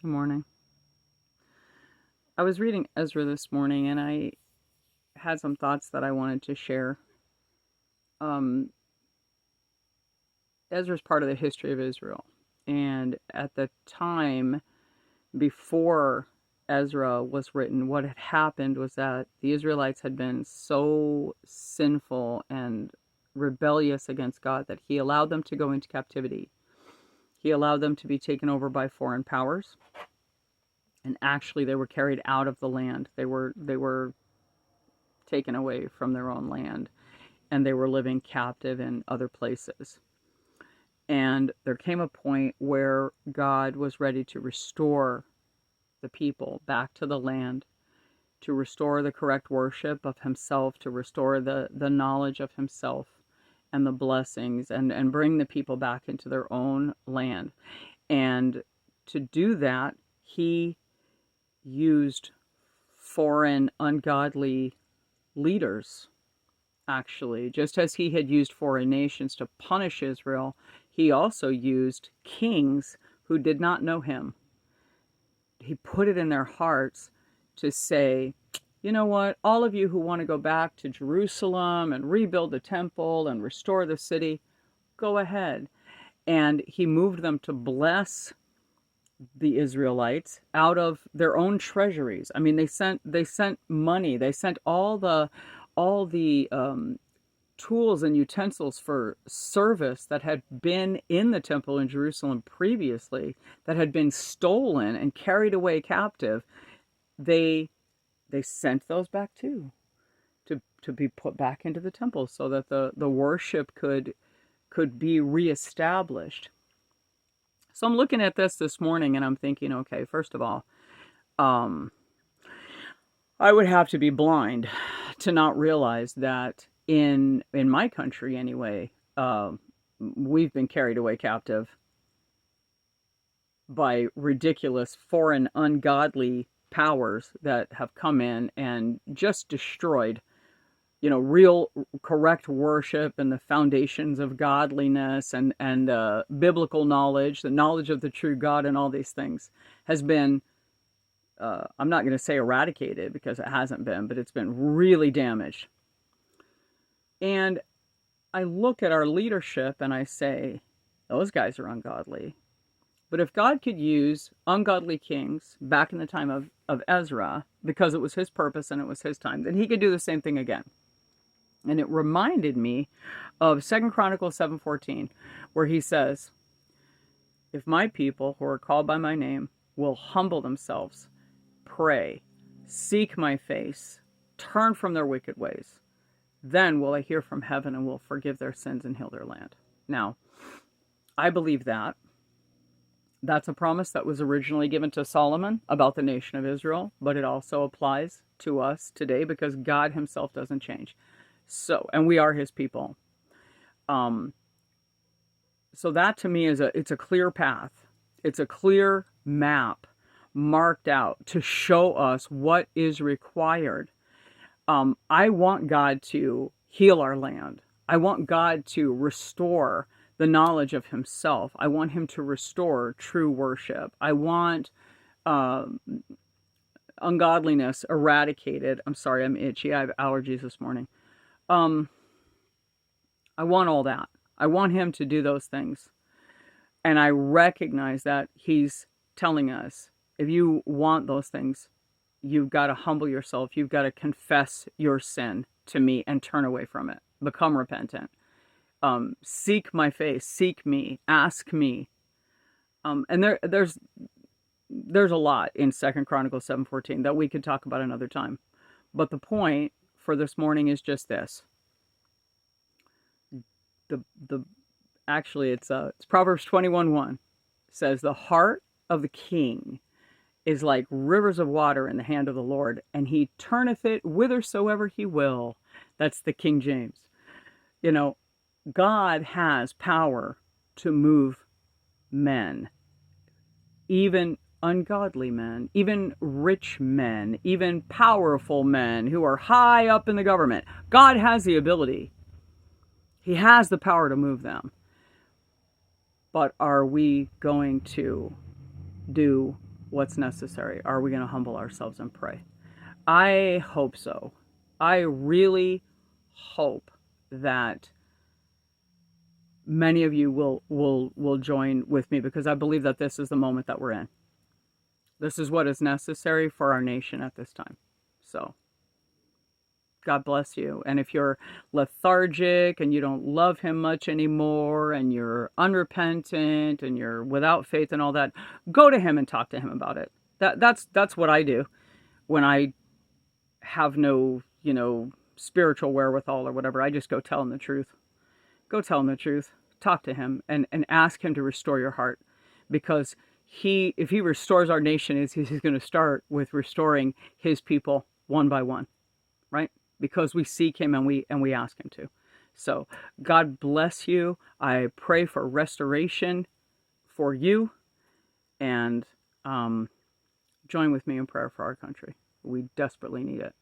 Good morning. I was reading Ezra this morning and I had some thoughts that I wanted to share. Um, Ezra's part of the history of Israel. And at the time before Ezra was written, what had happened was that the Israelites had been so sinful and rebellious against God that he allowed them to go into captivity. He allowed them to be taken over by foreign powers. And actually they were carried out of the land. They were taken away from their own land, and they were living captive in other places. And there came a point where God was ready to restore the people back to the land, to restore the correct worship of himself, to restore the knowledge of himself and the blessings, and bring the people back into their own land. And to do that, he used foreign ungodly leaders. Actually, just as he had used foreign nations to punish Israel, he also used kings who did not know him. He put it in their hearts to say, you know what, all of you who want to go back to Jerusalem and rebuild the temple and restore the city, go ahead. And he moved them to bless the Israelites out of their own treasuries. I mean, they sent money. They sent all the tools and utensils for service that had been in the temple in Jerusalem previously, that had been stolen and carried away captive. They they sent those back too, to be put back into the temple so that the worship could be reestablished. So I'm looking at this morning and I'm thinking, okay, first of all, um, I would have to be blind to not realize that in my country anyway, we've been carried away captive by ridiculous foreign ungodly powers that have come in and just destroyed, real correct worship and the foundations of godliness and biblical knowledge, the knowledge of the true God, and all these things has been, I'm not going to say eradicated because it hasn't been, but it's been really damaged. And I look at our leadership and I say, those guys are ungodly. But if God could use ungodly kings back in the time of Ezra, because it was his purpose and it was his time, then he could do the same thing again. And it reminded me of 2 Chronicles 7:14, where he says, if my people who are called by my name will humble themselves, pray, seek my face, turn from their wicked ways, then will I hear from heaven and will forgive their sins and heal their land. Now, I believe that. That's a promise that was originally given to Solomon about the nation of Israel, but it also applies to us today because God himself doesn't change. So, and we are his people. Um, so that to me it's a clear path. It's a clear map marked out to show us what is required. I want God to heal our land. I want God to restore the knowledge of himself. I want him to restore true worship. I want ungodliness eradicated. I'm sorry, I'm itchy. I have allergies this morning. Um, I want all that. I want him to do those things. And I recognize that he's telling us, if you want those things, you've got to humble yourself. You've got to confess your sin to me and turn away from it. Become repentant. Seek my face. Seek me. Ask me. And there's a lot in 2 Chronicles 7:14 that we could talk about another time. But the point for this morning is just this. The Actually it's Proverbs 21:1 says, the heart of the king is like rivers of water in the hand of the Lord, and he turneth it whithersoever he will. That's the King James. You know, God has power to move men, even ungodly men, even rich men, even powerful men who are high up in the government. God has the ability. He has the power to move them. But are we going to do what's necessary? Are we going to humble ourselves and pray? I hope so. I really hope that many of you will join with me, because I believe that this is the moment that we're in. This is what is necessary for our nation at this time. So, God bless you. And if you're lethargic and you don't love him much anymore and you're unrepentant and you're without faith and all that, go to him and talk to him about it. That's what I do when I have no, spiritual wherewithal or whatever. I just go tell him the truth. Go tell him the truth. Talk to him and ask him to restore your heart, because if he restores our nation, he's going to start with restoring his people one by one, right? Because we seek him and we ask him to. So God bless you. I pray for restoration for you, and join with me in prayer for our country. We desperately need it.